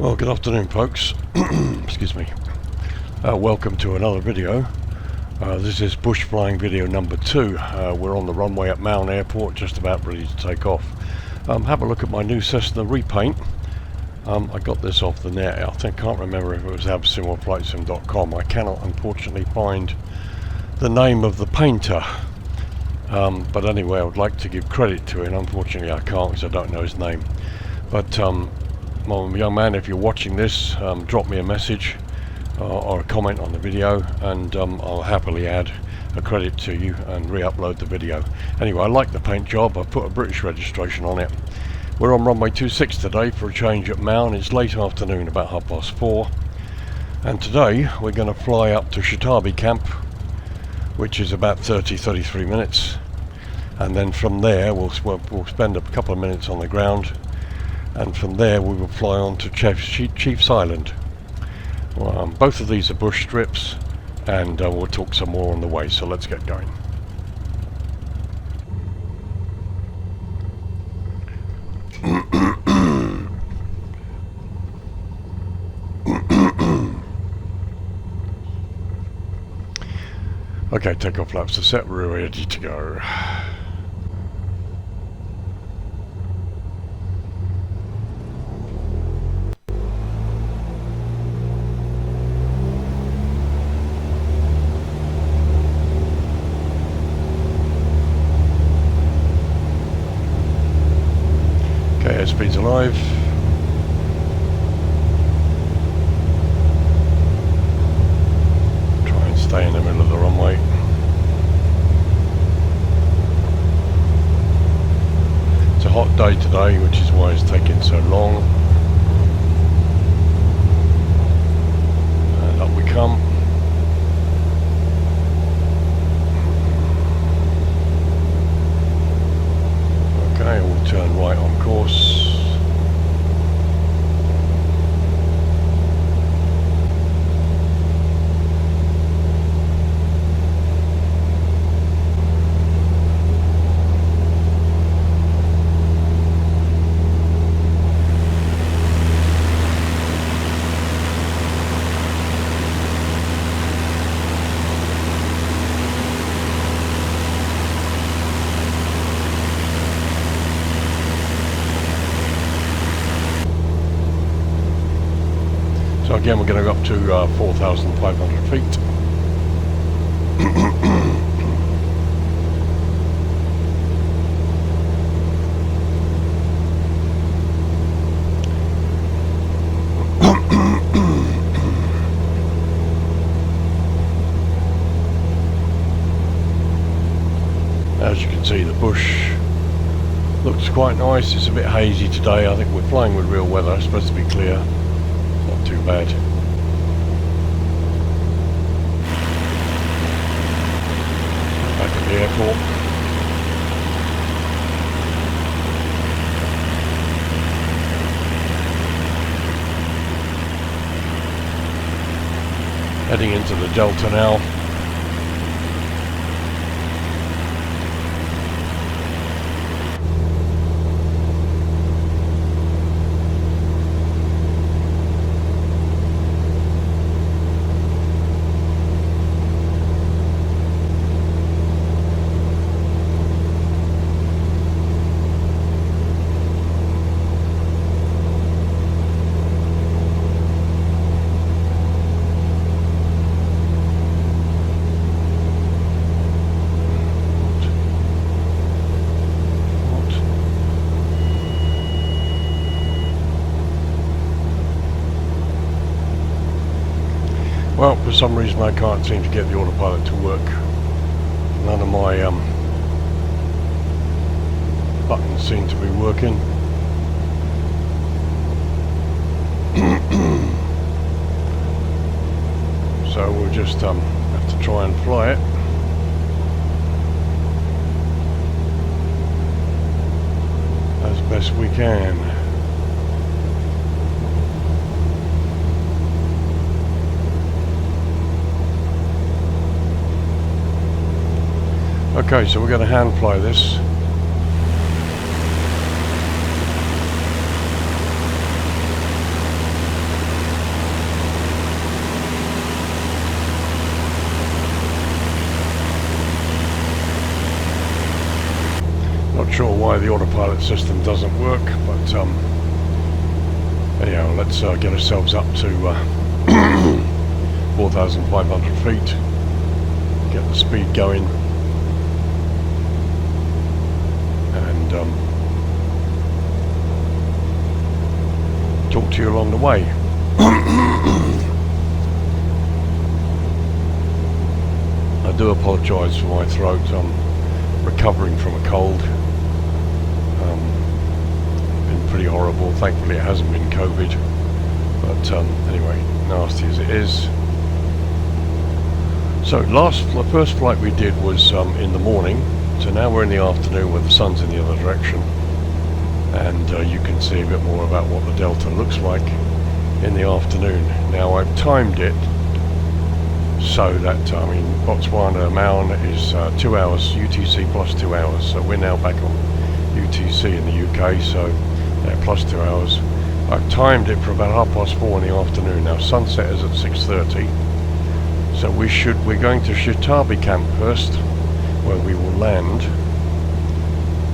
Well, good afternoon, folks. Excuse me. Welcome to another video. This is bush flying video number 2. We're on the runway at Maun Airport, just about ready to take off. Have a look at my new Cessna repaint. I got this off the net. I can't remember if it was Absim or flightsim.com. I cannot unfortunately find the name of the painter. But anyway, I would like to give credit to him. Unfortunately I can't because I don't know his name. But well, young man, if you're watching this, drop me a message or a comment on the video, and I'll happily add a credit to you and re-upload the video. Anyway, I like the paint job. I've put a British registration on it. We're on runway 26 today for a change at Maun. It's late afternoon, about 4:30, and today we're going to fly up to Chitabe Camp, which is about 33 minutes, and then from there we'll spend a couple of minutes on the ground, and from there we will fly on to Chief's Island. Both of these are bush strips, and we'll talk some more on the way, so let's get going. Okay, takeoff flaps are set, we're ready to go. Airspeed's alive. Try and stay in the middle of the runway. It's a hot day today, which is why it's taking so long. And up we come. Okay, we'll turn right on course. So again, we're going to go up to 4,500 feet. As you can see, the bush looks quite nice. It's a bit hazy today. I think we're flying with real weather. It's supposed to be clear. Not too bad. Back at the airport. Heading into the Delta now. Well, for some reason I can't seem to get the autopilot to work. None of my buttons seem to be working. So we'll just have to try and fly it. As best we can. Okay, so we're going to hand fly this. Not sure why the autopilot system doesn't work, but anyhow, let's get ourselves up to 4,500 feet, get the speed going, and talk to you along the way. I do apologise for my throat. I'm recovering from a cold. Been pretty horrible. Thankfully it hasn't been COVID, but anyway, nasty as it is. So the first flight we did was in the morning, so now we're in the afternoon where the sun's in the other direction, and you can see a bit more about what the delta looks like in the afternoon. Now I've timed it so that, Botswana Maun is 2 hours, UTC plus 2 hours, so we're now back on UTC in the UK, so plus 2 hours. I've timed it for about 4:30 in the afternoon. Now sunset is at 6:30, so we're going to Chitabe Camp first, where we will land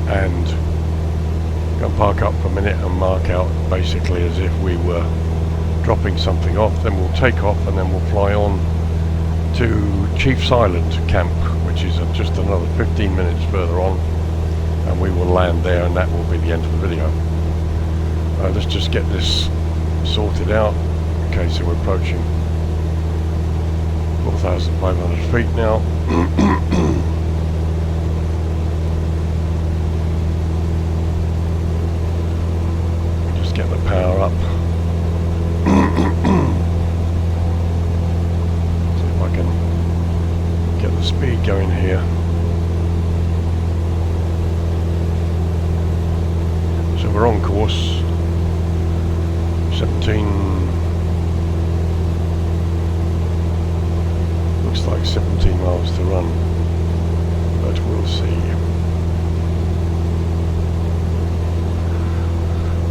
and go and park up for a minute and mark out basically as if we were dropping something off. Then we'll take off and then we'll fly on to Chief's Island Camp, which is just another 15 minutes further on, and we will land there, and that will be the end of the video. Let's just get this sorted out. Okay, so we're approaching 4,500 feet now. Just get the power up. Get the speed going here. So we're on course. 17. Looks like 17 miles to run, but we'll see.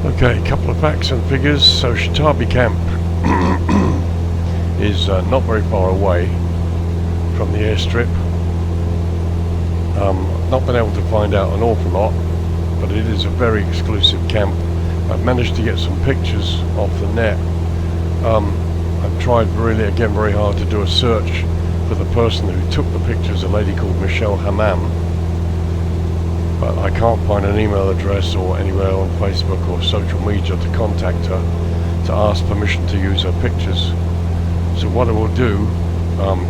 Okay, a couple of facts and figures. So Chitabe Camp is not very far away from the airstrip. Not been able to find out an awful lot, but it is a very exclusive camp. I've managed to get some pictures off the net. I've tried very hard to do a search for the person who took the pictures, a lady called Michelle Hamman, but I can't find an email address or anywhere on Facebook or social media to contact her to ask permission to use her pictures. So what I will do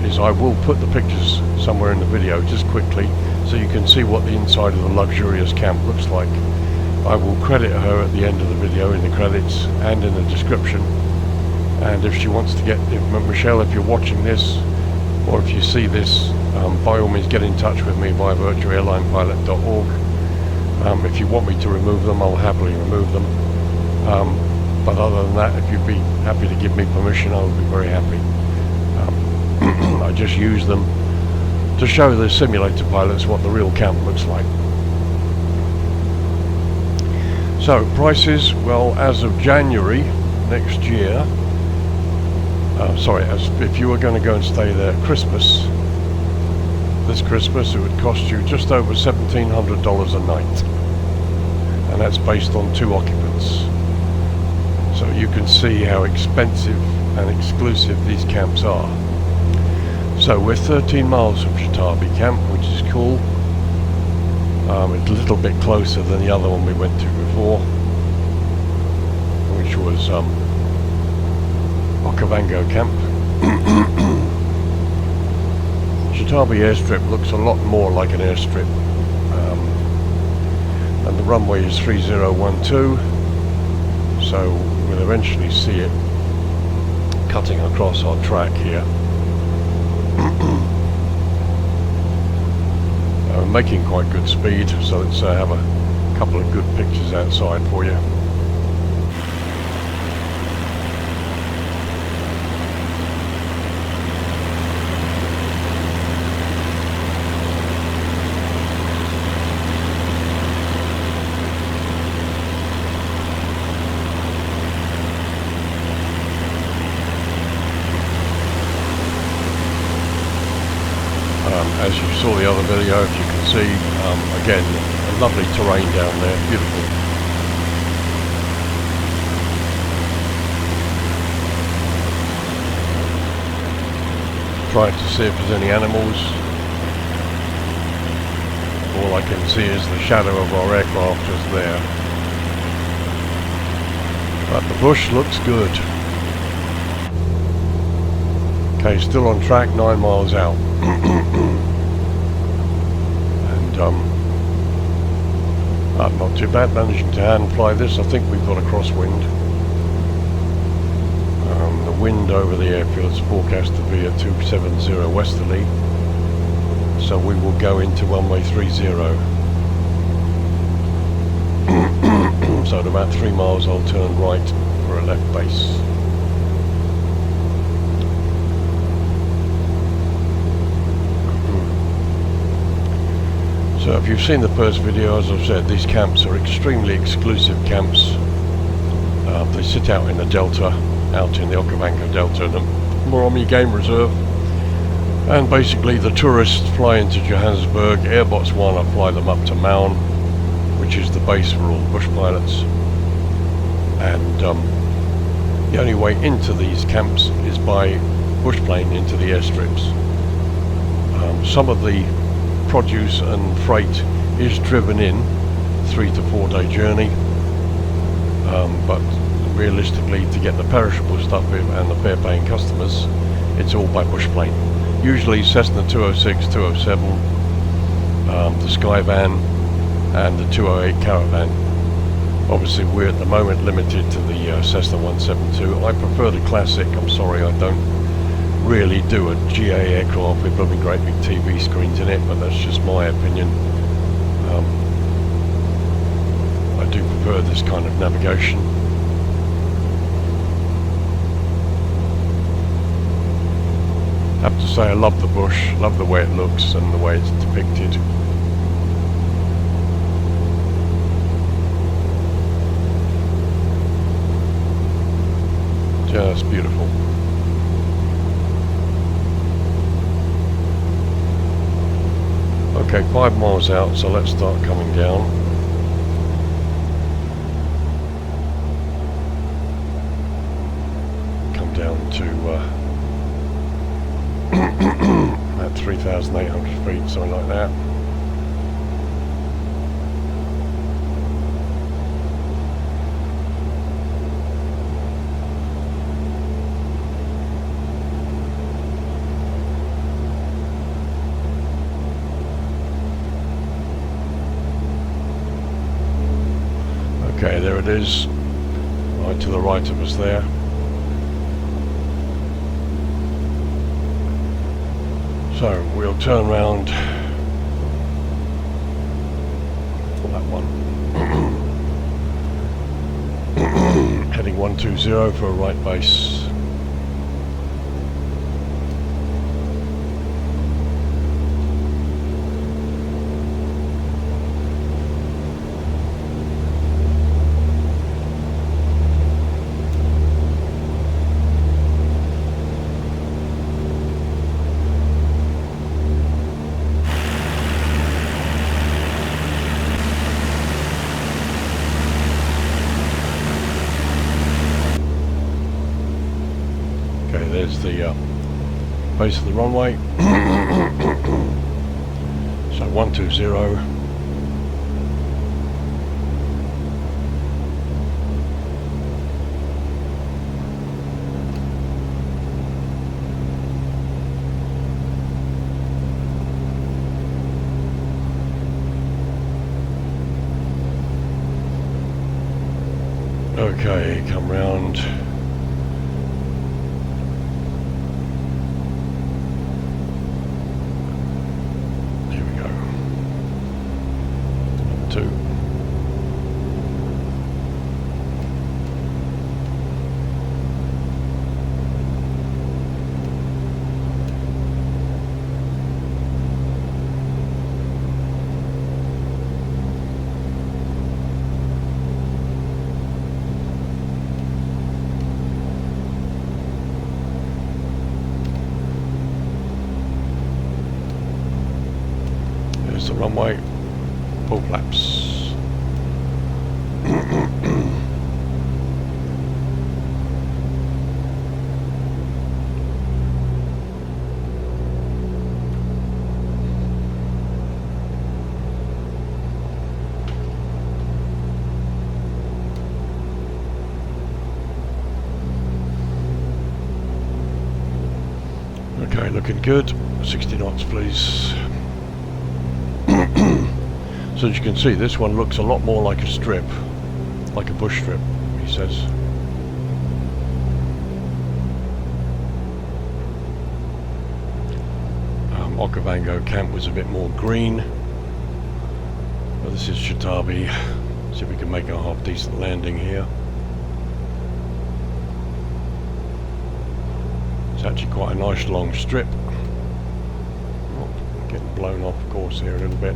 is I will put the pictures somewhere in the video just quickly so you can see what the inside of the luxurious camp looks like. I will credit her at the end of the video in the credits and in the description, and if she wants to Michelle, if you're watching this or if you see this, by all means get in touch with me via VirtualAirlinePilot.org. If you want me to remove them, I'll happily remove them, but other than that, if you'd be happy to give me permission, I would be very happy. I just use them to show the simulator pilots what the real camp looks like. So prices, well, as of January next year, if you were going to go and stay there this Christmas, it would cost you just over $1,700 a night, and that's based on 2 occupants. So you can see how expensive and exclusive these camps are. So we're 13 miles from Chitabe Camp, which is cool. It's a little bit closer than the other one we went to before, which was Okavango Camp. Chitabe Airstrip looks a lot more like an airstrip, and the runway is 3012, so we'll eventually see it cutting across our track here. We're making quite good speed, so let's have a couple of good pictures outside for you. As you saw the other video, if you can see, again, Lovely terrain down there, beautiful. Trying to see if there's any animals. All I can see is the shadow of our aircraft just there. But the bush looks good. Okay, still on track, 9 miles out. And not too bad, managing to hand fly this. I think we've got a crosswind. The wind over the airfield's forecast to be at 270 westerly. So we will go into runway 30. So at about 3 miles I'll turn right for a left base. So if you've seen the first video, as I've said, these camps are extremely exclusive camps. They sit out in the delta, out in the Okavango Delta, the Moremi Game Reserve. And basically the tourists fly into Johannesburg, Air Botswana fly them up to Maun, which is the base for all the bush pilots. And the only way into these camps is by bush plane into the airstrips. Some of the produce and freight is driven in, 3 to 4 day journey, but realistically to get the perishable stuff in and the fare paying customers, it's all by bush plane. Usually Cessna 206, 207, the Skyvan and the 208 Caravan. Obviously we're at the moment limited to the Cessna 172. I prefer the classic. I'm sorry, I don't really do a GA aircraft with blooming great big TV screens in it, but that's just my opinion. I do prefer this kind of navigation. I have to say I love the bush, love the way it looks and the way it's depicted. Just beautiful. Okay, 5 miles out, so let's start coming down. Come down to about 3,800 feet, something like that. Okay, there it is, right to the right of us there. So we'll turn round that one. Heading 120 for a right base. There's the base of the runway. So 120. Okay, come round. The runway. Pull flaps. Okay, looking good. 60 knots, please. So as you can see, this one looks a lot more like a strip, like a bush strip, he says. Okavango Camp was a bit more green, but this is Chitabe. See if we can make a half decent landing here. It's actually quite a nice long strip. Oh, getting blown off course here a little bit.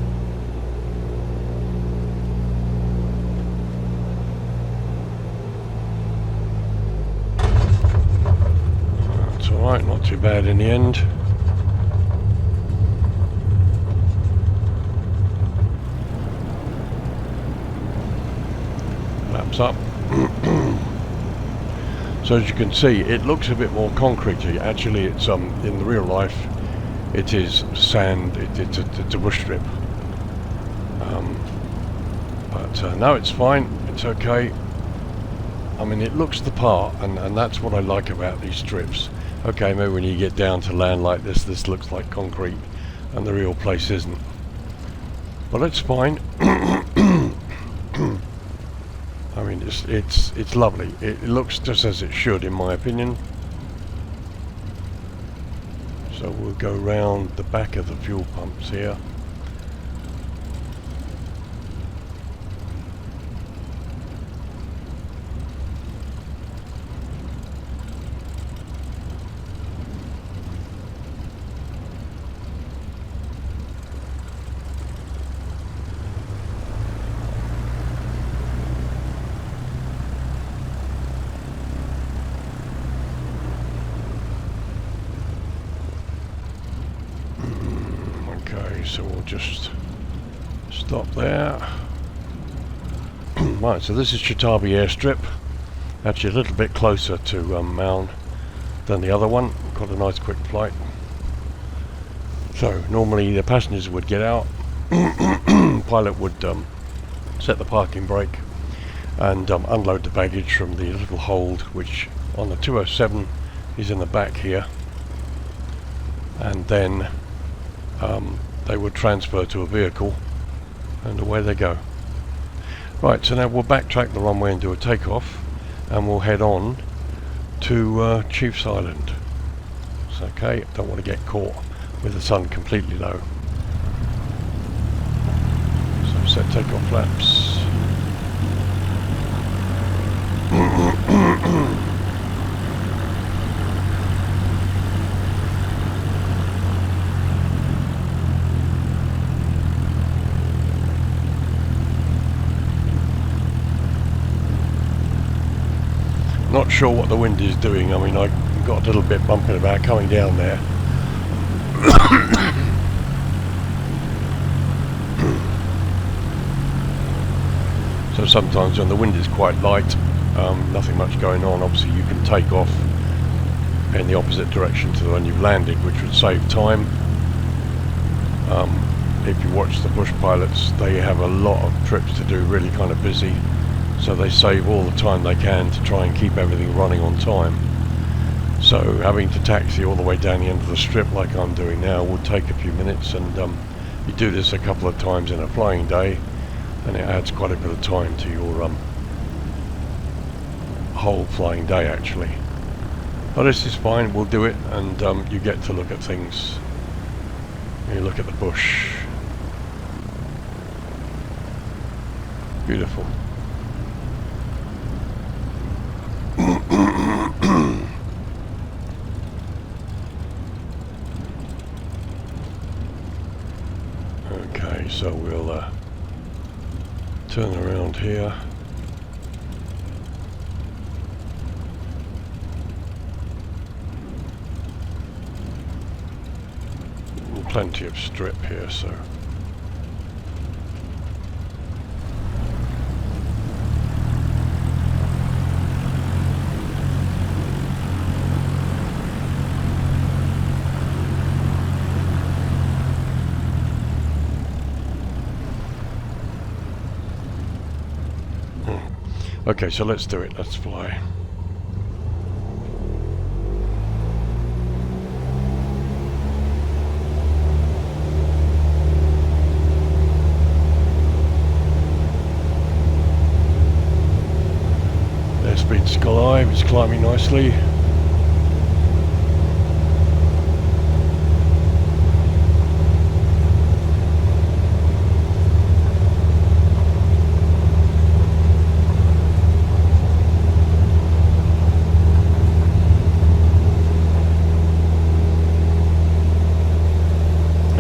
That's alright, not too bad in the end. Laps up. So as you can see, it looks a bit more concretey. Actually, it's in the real life, it is sand. It's a bush strip. But no, it's fine. It's okay. I mean, it looks the part, and that's what I like about these strips. Okay, maybe when you get down to land like this looks like concrete, and the real place isn't. But it's fine. I mean, it's lovely. It looks just as it should, in my opinion. So we'll go round the back of the fuel pumps here. So we'll just stop there. Right, so this is Chitabe Airstrip. Actually a little bit closer to Maun than the other one. Got a nice quick flight. So normally the passengers would get out. Pilot would set the parking brake and unload the baggage from the little hold, which on the 207 is in the back here, and then they would transfer to a vehicle, and away they go. Right, so now we'll backtrack the runway and do a takeoff, and we'll head on to Chiefs Island. It's okay, don't want to get caught with the sun completely low. So set takeoff flaps. Not sure what the wind is doing. I mean, I got a little bit bumping about coming down there. So sometimes when the wind is quite light, nothing much going on, obviously you can take off in the opposite direction to the one you've landed, which would save time. If you watch the bush pilots, they have a lot of trips to do, really kind of busy. So they save all the time they can to try and keep everything running on time. So having to taxi all the way down the end of the strip like I'm doing now would take a few minutes, and you do this a couple of times in a flying day, and it adds quite a bit of time to your whole flying day actually. But this is fine, we'll do it, and you get to look at things. You look at the bush. Beautiful. Okay, so we'll turn around here. Plenty of strip here, so Okay, so let's do it. Let's fly. Airspeed's alive, it's climbing nicely.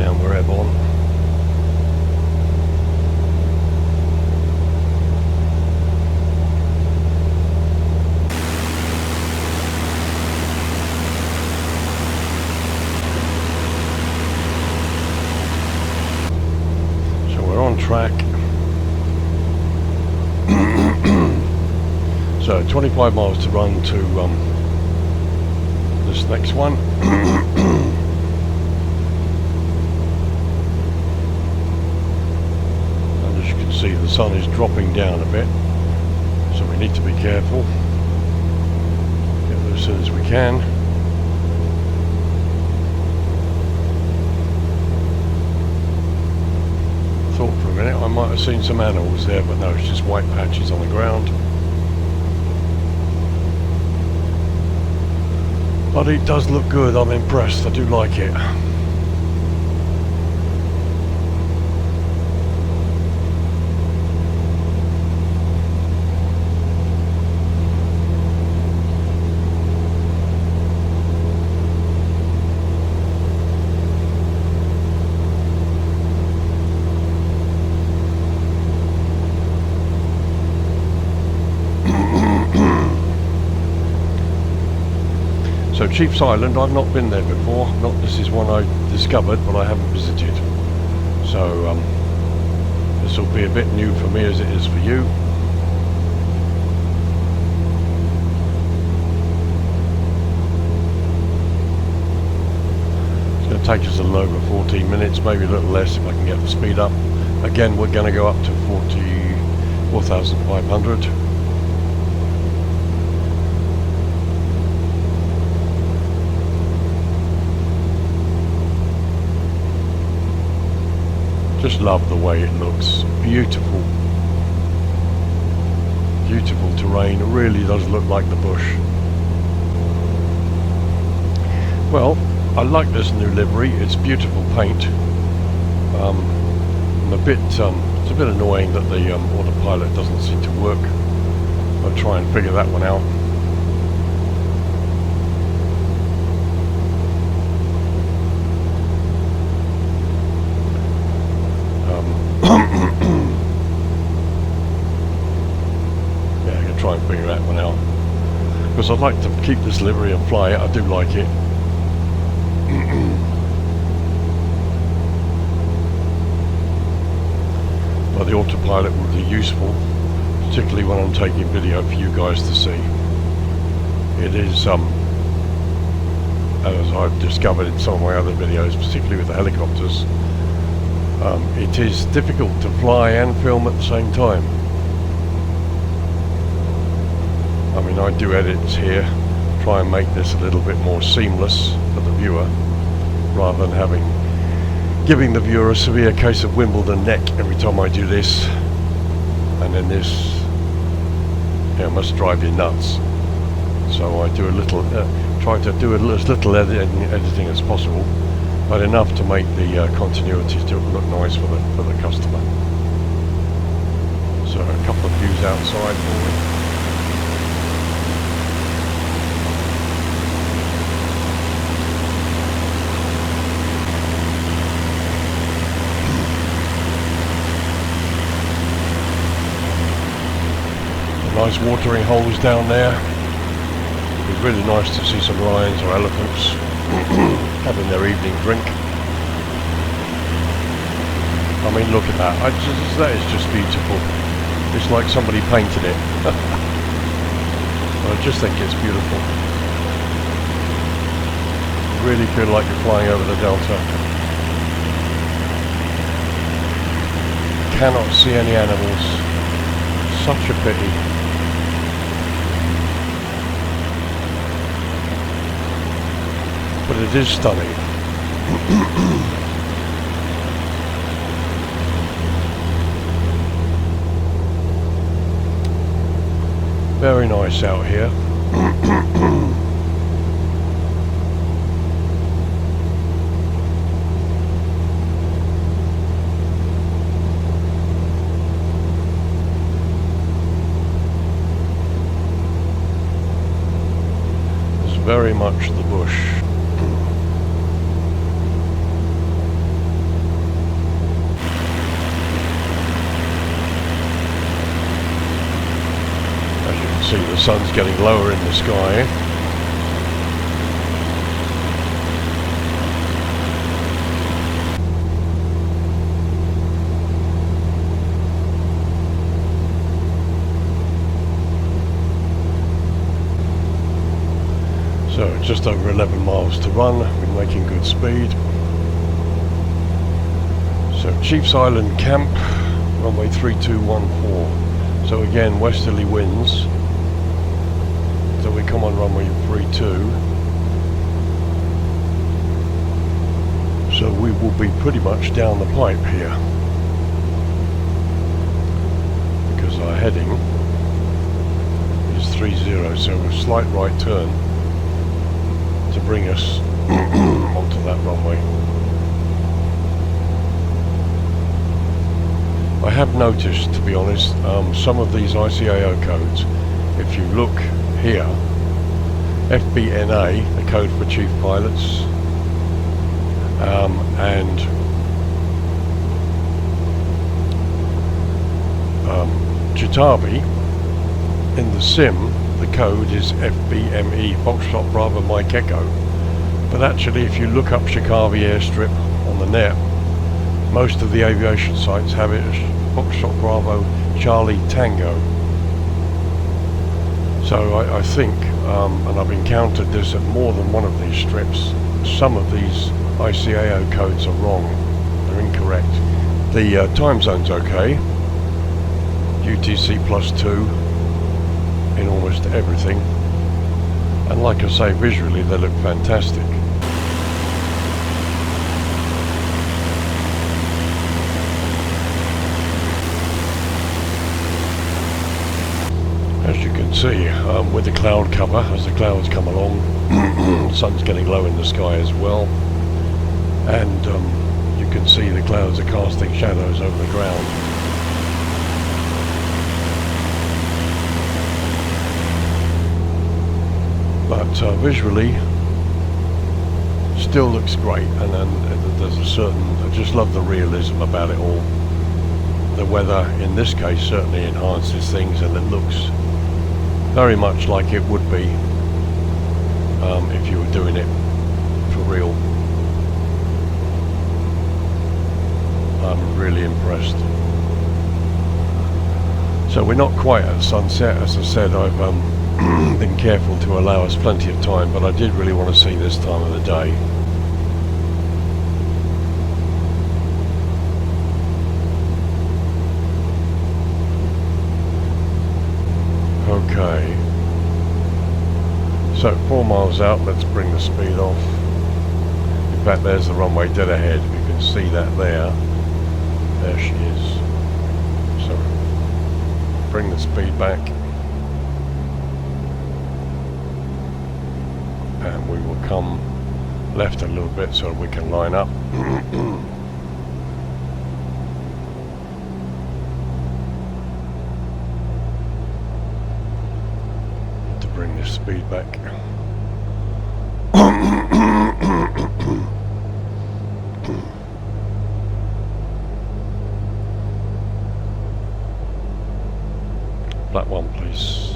And we're airborne. Track. So 25 miles to run to this next one. And as you can see, the sun is dropping down a bit, so we need to be careful. Get there as soon as we can. Thought for a minute I might have seen some animals there, but no, it's just white patches on the ground. But it does look good, I'm impressed, I do like it. So Chief's Island, I've not been there before. This is one I discovered, but I haven't visited. So this will be a bit new for me as it is for you. It's going to take us a little over 14 minutes, maybe a little less if I can get the speed up. Again, we're going to go up to 44,500. Just love the way it looks. Beautiful. Beautiful terrain. It really does look like the bush. Well, I like this new livery. It's beautiful paint. I'm a bit, it's a bit annoying that the autopilot doesn't seem to work. I'll try and figure that one out. Yeah, I'm going to try and figure that one out. Because I'd like to keep this livery and fly it. I do like it. But the autopilot would be useful, particularly when I'm taking video for you guys to see. It is, as I've discovered in some of my other videos, particularly with the helicopters, it is difficult to fly and film at the same time. I mean, I do edits here, try and make this a little bit more seamless for the viewer, rather than giving the viewer a severe case of Wimbledon neck every time I do this, and then this, must drive you nuts. So I do a little, try to do as little editing as possible, but enough to make the continuity to look nice for the customer. So a couple of views outside for me. Nice watering holes down there. It's really nice to see some lions or elephants having their evening drink. I mean, look at that. That is just beautiful. It's like somebody painted it. I just think it's beautiful. You really feel like you're flying over the delta. Cannot see any animals. Such a pity. it is stunning. Very nice out here. It's very much the bush. See, the sun's getting lower in the sky. So just over 11 miles to run. We're making good speed. So Chiefs Island Camp, runway 3214. So again, westerly winds. So we come on runway 32. So we will be pretty much down the pipe here, because our heading is 30, so a slight right turn to bring us onto that runway. I have noticed, to be honest, some of these ICAO codes, if you look here, FBNA, the code for chief pilots, and Chitabe, in the sim the code is FBME, Foxtrot Bravo Mike Echo, but actually if you look up CHITABE Airstrip on the net, most of the aviation sites have it as Foxtrot Bravo Charlie Tango. So I think, and I've encountered this at more than one of these strips, some of these ICAO codes are wrong, they're incorrect. The time zone's okay, UTC +2 in almost everything, and like I say, visually they look fantastic. As you can see, with the cloud cover, as the clouds come along, the sun's getting low in the sky as well, and you can see the clouds are casting shadows over the ground. But visually, still looks great, and then there's a certain, I just love the realism about it all. The weather, in this case, certainly enhances things, and it looks very much like it would be if you were doing it for real. I'm really impressed. So we're not quite at sunset, as I said. I've been careful to allow us plenty of time, but I did really want to see this time of the day. Okay, so 4 miles out, let's bring the speed off. In fact, there's the runway dead ahead, we can see that there. There she is. So, bring the speed back. And we will come left a little bit so we can line up. Bring this speed back. Black one, please.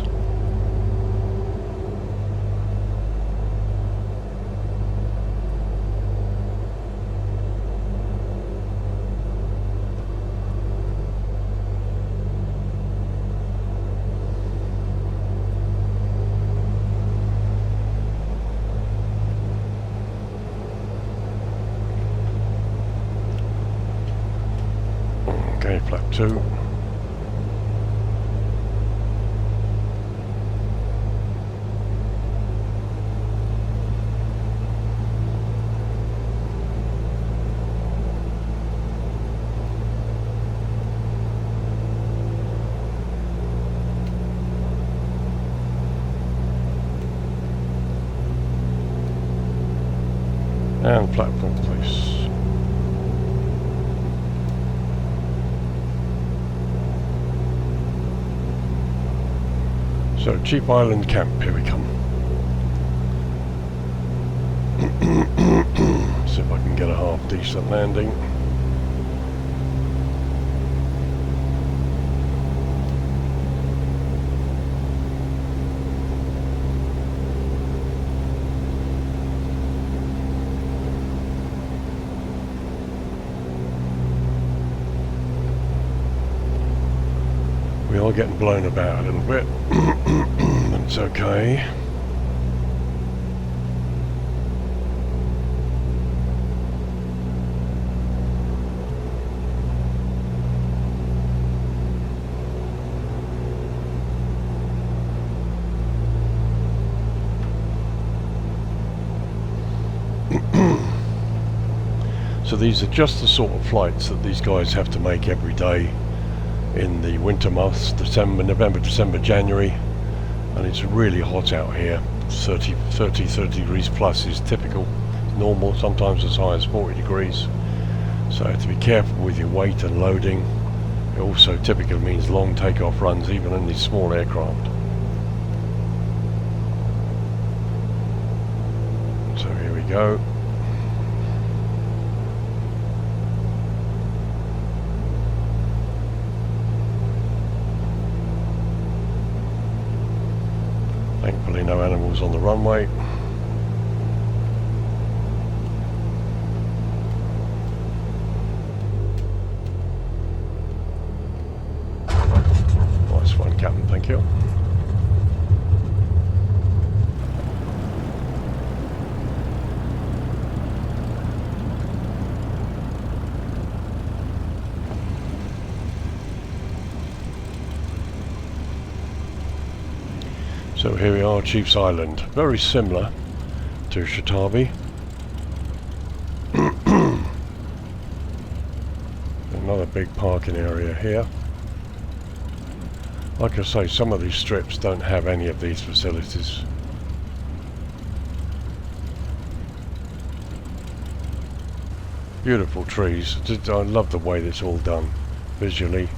Okay, flap 2. And platform, please. So, Cheap Island Camp, here we come. See if I can get a half decent landing. We are getting blown about a little bit. It's okay. So these are just the sort of flights that these guys have to make every day in the winter months, November, December, January, and it's really hot out here. 30 degrees plus is typical, normal, sometimes as high as 40 degrees. So you have to be careful with your weight and loading. It also typically means long takeoff runs even in these small aircraft. So here we go. Thankfully no animals on the runway. Nice one, Captain, thank you. So here we are, Chiefs Island, very similar to Chitabe. Another big parking area here. Like I say, some of these strips don't have any of these facilities. Beautiful trees. I love the way that's all done visually,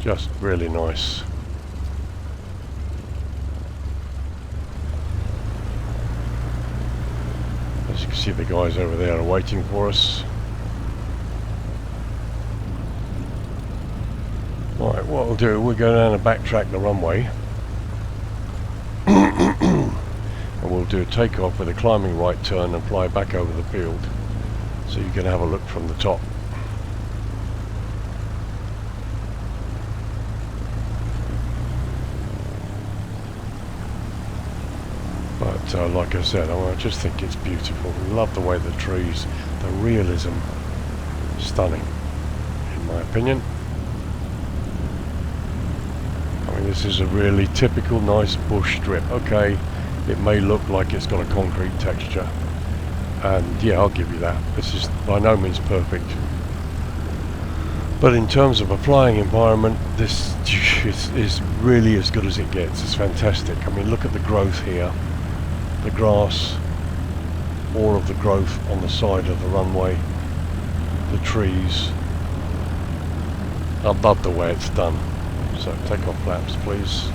just really nice. As you can see, the guys over there are waiting for us. Right, what we'll do, we'll go down and backtrack the runway. And we'll do a takeoff with a climbing right turn and fly back over the field, so you can have a look from the top. But like I said, I just think it's beautiful. I love the way the trees, the realism, stunning, in my opinion. I mean, this is a really typical nice bush strip. Okay, it may look like it's got a concrete texture, and yeah, I'll give you that. This is by no means perfect, but in terms of a flying environment, this is really as good as it gets. It's fantastic. I mean, look at the growth here. The grass, more of the growth on the side of the runway, the trees. I love the way it's done. So take off flaps, please.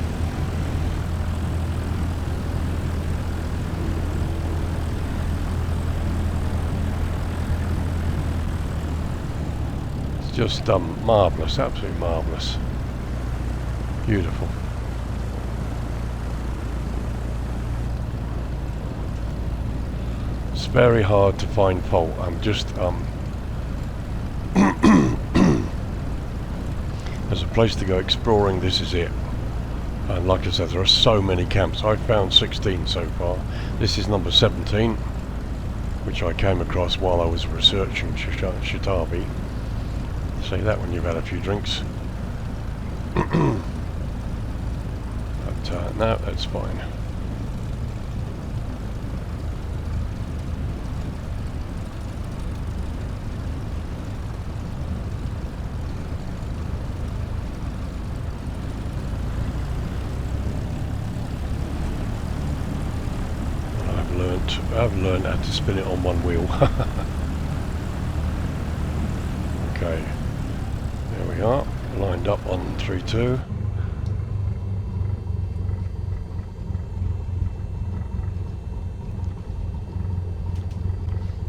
It's just marvellous, absolutely marvellous. Beautiful. It's very hard to find fault. I'm just as a place to go exploring, this is it. And like I said, there are so many camps. I've found 16 so far. This is number 17, which I came across while I was researching Chitabe. Say that when you've had a few drinks. But no, that's fine. I've learned I've learned how to spin it on one wheel. Okay, there we are, lined up on 3-2.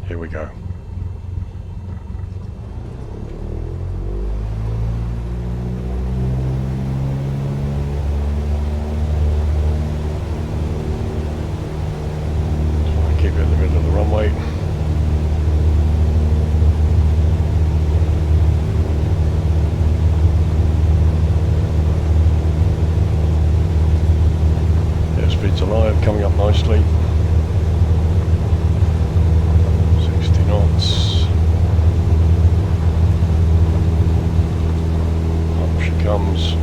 Here we go. Keep it in the middle of the runway. Airspeed's alive, coming up nicely. 60 knots. Up she comes.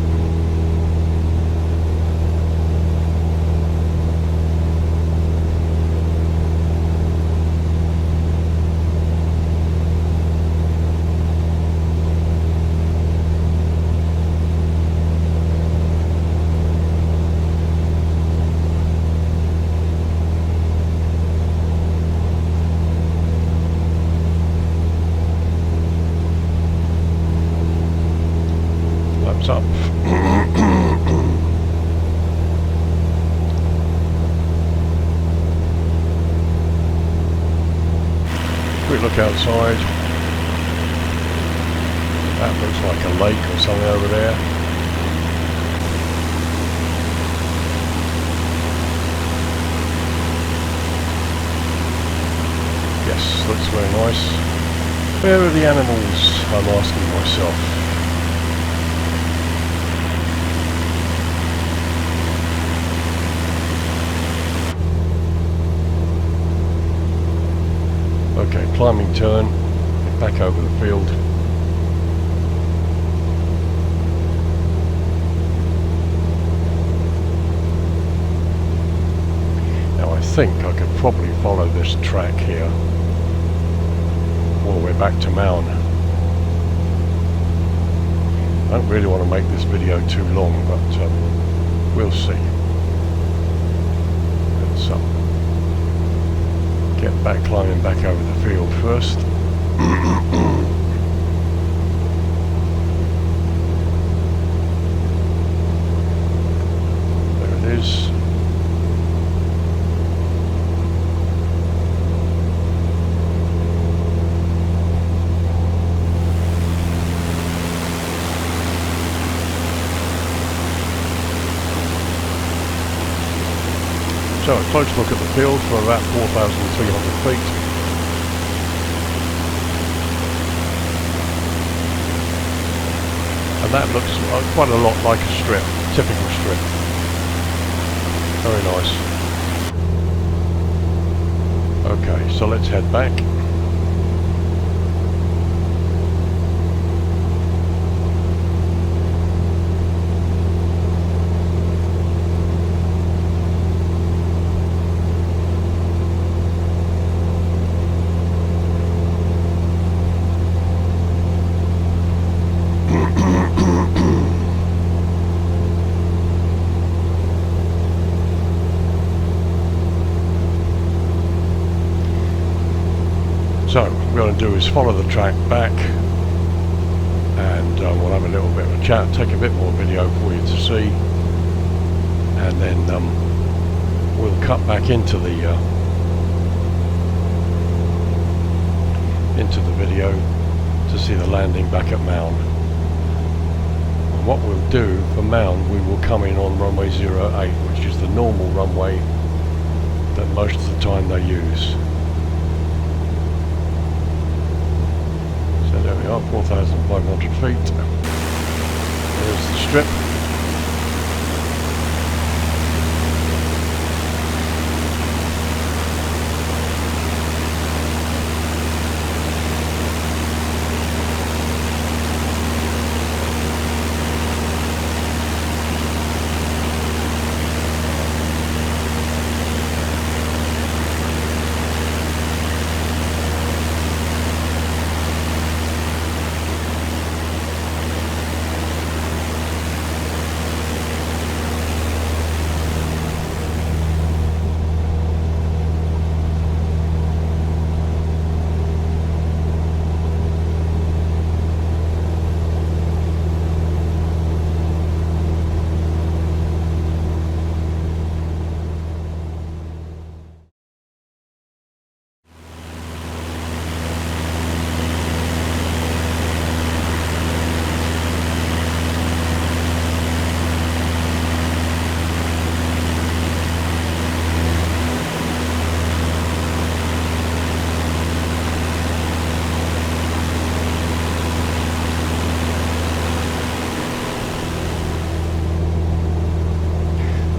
Up. Quick look outside. That looks like a lake or something over there. Yes, looks very nice. Where are the animals? I'm asking myself. Okay, climbing turn, back over the field. Now I think I could probably follow this track here all the way back to Maun. I don't really want to make this video too long, but we'll see. Let's get back, climbing back over the field first. There it is. So a close look at the field for about 4,300 feet. And that looks quite a lot like a strip, typical strip. Very nice. Okay, so let's head back. So what we're going to do is follow the track back, and we'll have a little bit of a chat, take a bit more video for you to see, and then we'll cut back into the video to see the landing back at Maun. And what we'll do for Maun, we will come in on runway 08, which is the normal runway that most of the time they use. There we are, 4,500 feet. There's the strip.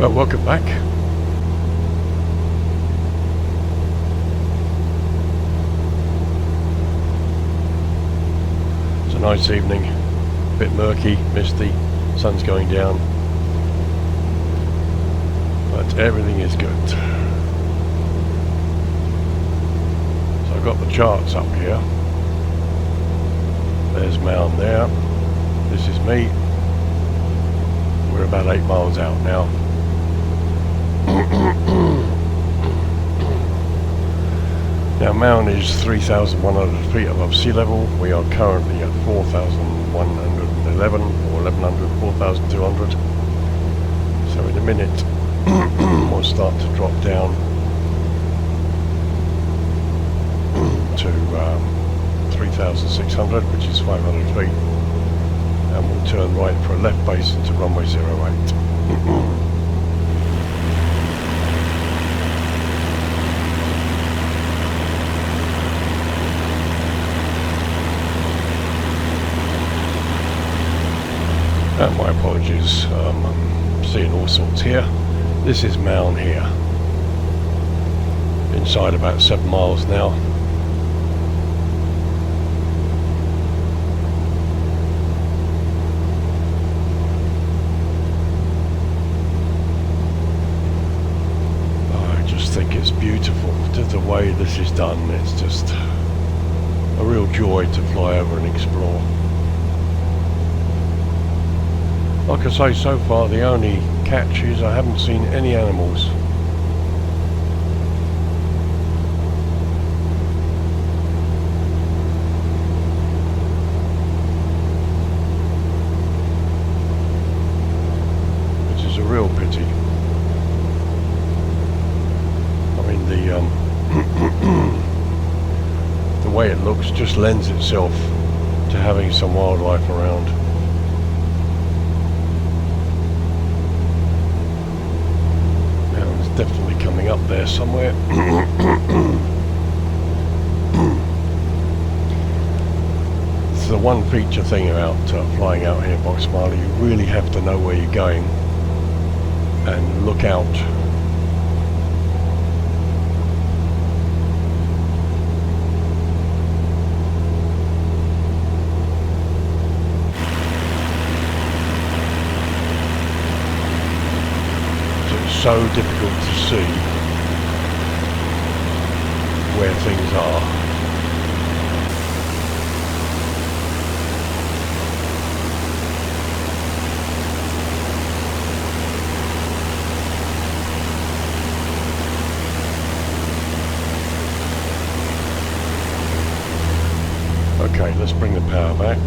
Welcome back. It's a nice evening, a bit murky, misty, sun's going down, but everything is good. So I've got the charts up here. There's Maun there, this is me. We're about 8 miles out now. Now Maun is 3,100 feet above sea level. We are currently at 4,111 or 1,100, 4,200. So in a minute we'll start to drop down to 3,600, which is 500 feet. And we'll turn right for a left base into runway 08. My apologies, I'm seeing all sorts here. This is Maun here. Inside about 7 miles now. I just think it's beautiful, just the way this is done. It's just a real joy to fly over and explore. Like I say, so far the only catch is I haven't seen any animals. Which is a real pity. I mean the way it looks just lends itself to having some wildlife around. Definitely coming up there somewhere. It's the one feature thing about flying out here in Botswana. You really have to know where you're going and look out. So difficult to see where things are. Okay, let's bring the power back.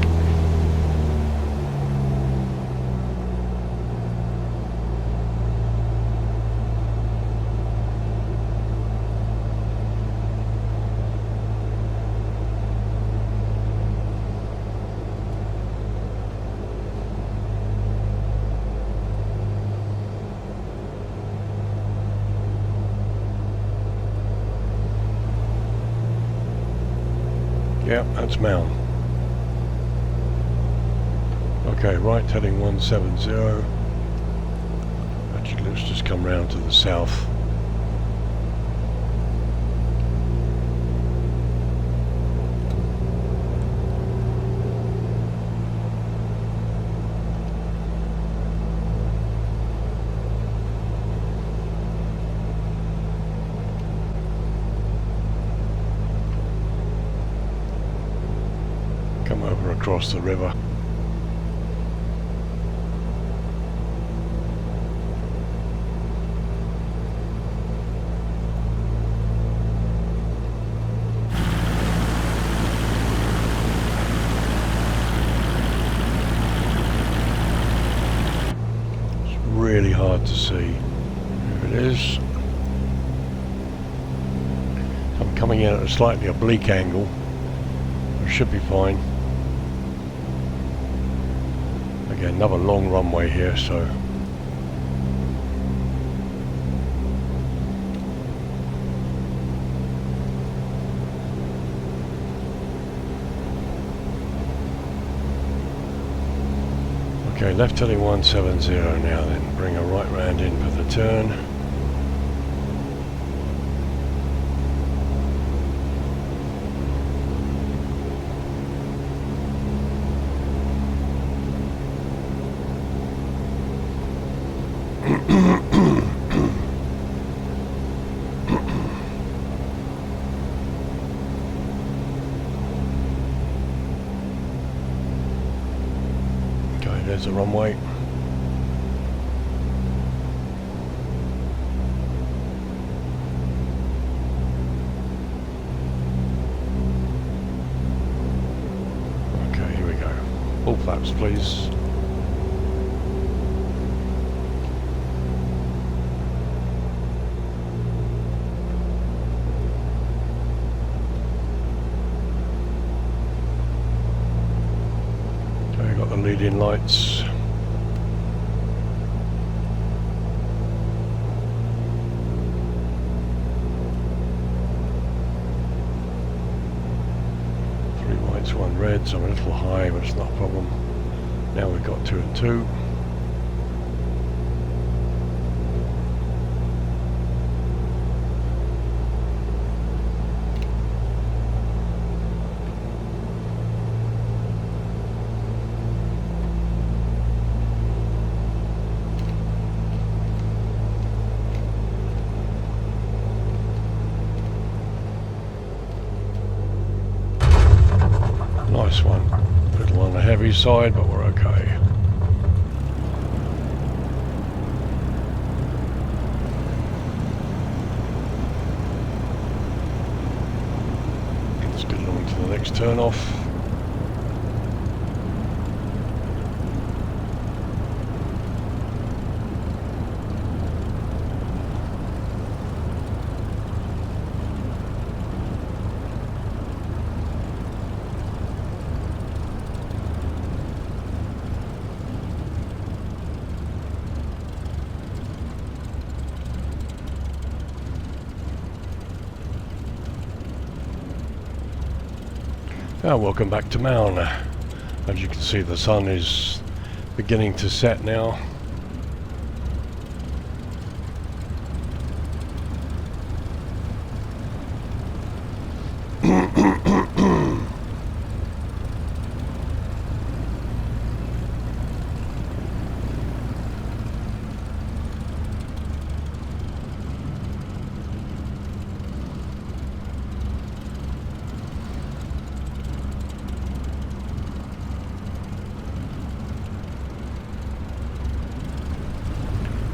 Yeah, that's Maun. Okay, right, heading 170. Actually, let's just come round to the south. Come over across the river. It's really hard to see. Here it is. I'm coming in at a slightly oblique angle. It should be fine. Again, another long runway here, so Okay, left heading 170 now then. Bring a right round in for the turn. Okay, there's the runway. Okay, here we go. All flaps, please. Okay, got the lead-in lights. It's one red, so I'm a little high, but it's not a problem. Now we've got 2 and 2. Nice one. A little on the heavy side, but we're okay. Let's get along to the next turn off. Welcome back to Maun. As you can see, the sun is beginning to set now.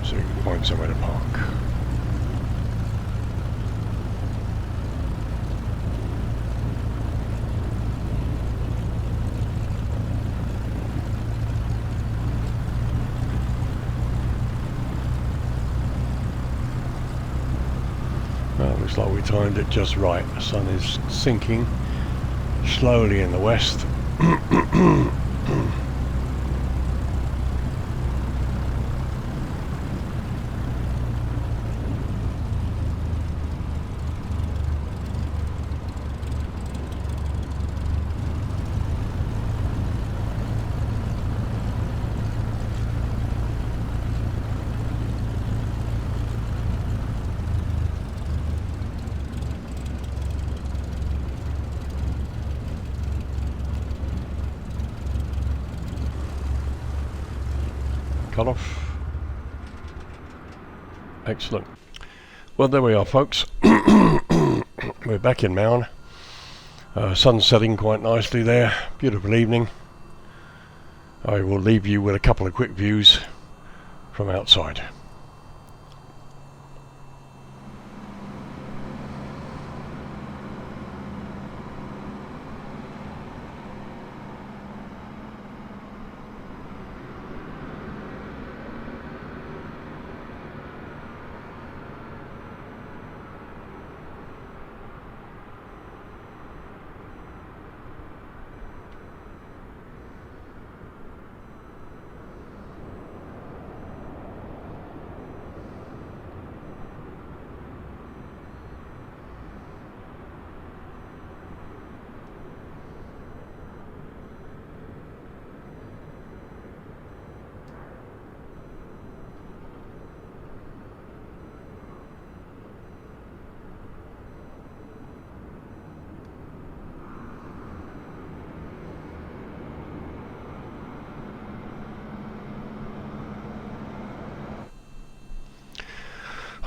So you can find somewhere to park. Well, looks like we timed it just right. The sun is sinking slowly in the west. Cut off. Excellent. Well, there we are, folks. We're back in Maun. Sun's setting quite nicely there. Beautiful evening. I will leave you with a couple of quick views from outside.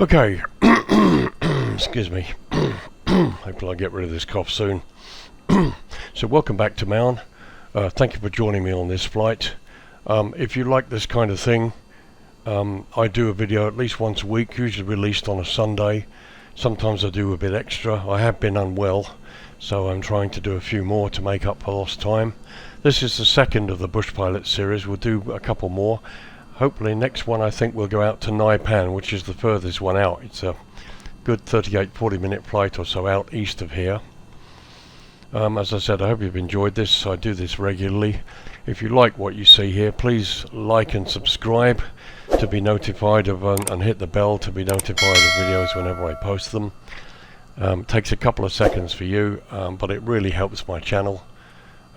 Okay, excuse me. Hopefully I get rid of this cough soon. So welcome back to Maun. Thank you for joining me on this flight. If you like this kind of thing, I do a video at least once a week, usually released on a Sunday. Sometimes I do a bit extra. I have been unwell, so I'm trying to do a few more to make up for lost time. This is the second of the Bush Pilot series. We'll do a couple more. Hopefully next one I think we'll go out to No.2, which is the furthest one out. It's a good 38-40 minute flight or so out east of here. As I said, I hope you've enjoyed this. I do this regularly. If you like what you see here, please like and subscribe to be notified of and hit the bell to be notified of videos whenever I post them. Takes a couple of seconds for you, but it really helps my channel.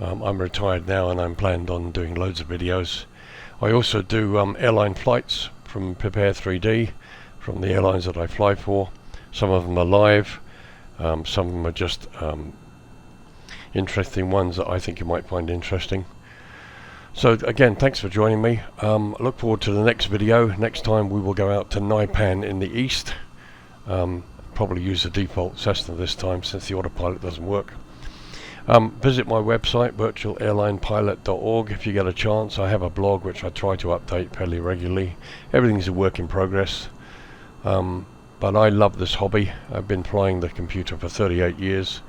I'm retired now and I'm planned on doing loads of videos. I also do airline flights from Prepare 3D, from the airlines that I fly for. Some of them are live, some of them are just interesting ones that I think you might find interesting. So again, thanks for joining me. Look forward to the next video. Next time we will go out to No.2 in the east. Probably use the default Cessna this time since the autopilot doesn't work. Visit my website, VirtualAirlinePilot.org, if you get a chance. I have a blog which I try to update fairly regularly. Everything's a work in progress. But I love this hobby. I've been flying the computer for 38 years,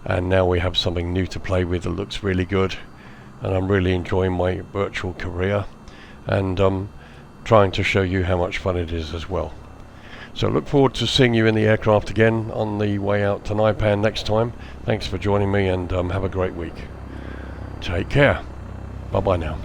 and now we have something new to play with that looks really good. And I'm really enjoying my virtual career, and trying to show you how much fun it is as well. So look forward to seeing you in the aircraft again on the way out to No.2 next time. Thanks for joining me, and have a great week. Take care. Bye bye now.